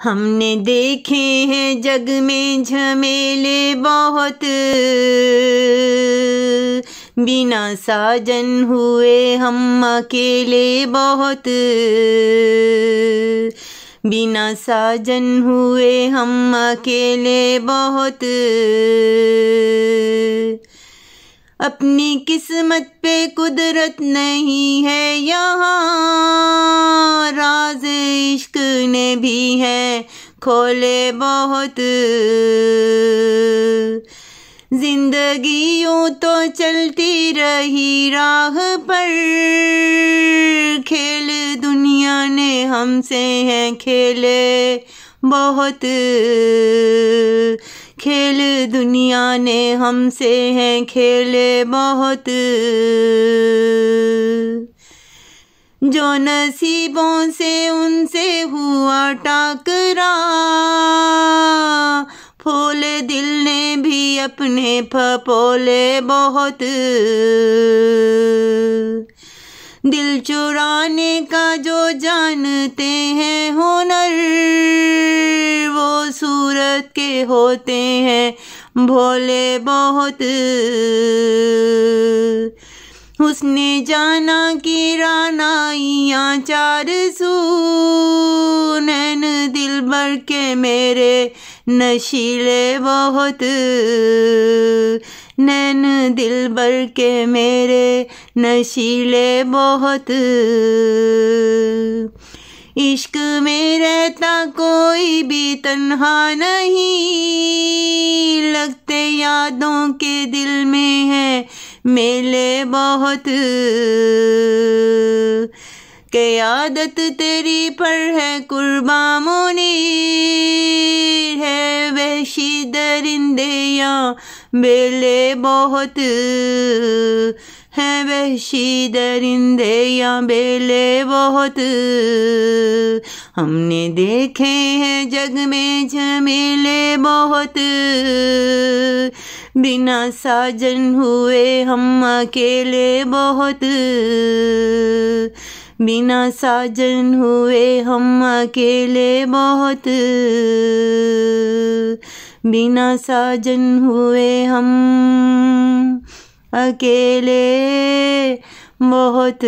हमने देखे हैं जग में झमेले बहुत, बिना साजन हुए हम अकेले बहुत, बिना साजन हुए हम अकेले बहुत। अपनी किस्मत पे कुदरत नहीं है यहाँ, राज इश्क ने भी है खोले बहुत। जिंदगी यूं तो चलती रही राह पर, खेल दुनिया ने हमसे हैं खेले बहुत, खेल दुनिया ने हमसे हैं खेले बहुत। जो नसीबों से उनसे हुआ टाकरा, फूले दिल ने भी अपने फपोले बहुत। दिल चुराने का जो जानते हैं हुनर, वो सूरत के होते हैं भोले बहुत। उसने जाना कि रानाइयाँ चार सू, नैन दिल भर के मेरे नशीले बहुत, नैन दिल भर के मेरे नशीले बहुत। इश्क में रहता कोई भी तन्हा नहीं, लगते यादों के दिल में है मेले बहुत। के आदत तेरी पर है कुर्बान मुनीर, है वहशी दरिंदे या बेले बहुत, है वहशी दरिंदे या बेले बहुत। हमने देखे हैं जग में झमेले बहुत, बिना साजन हुए हम अकेले बहुत, बिना साजन हुए हम अकेले बहुत, बिना साजन हुए हम अकेले बहुत।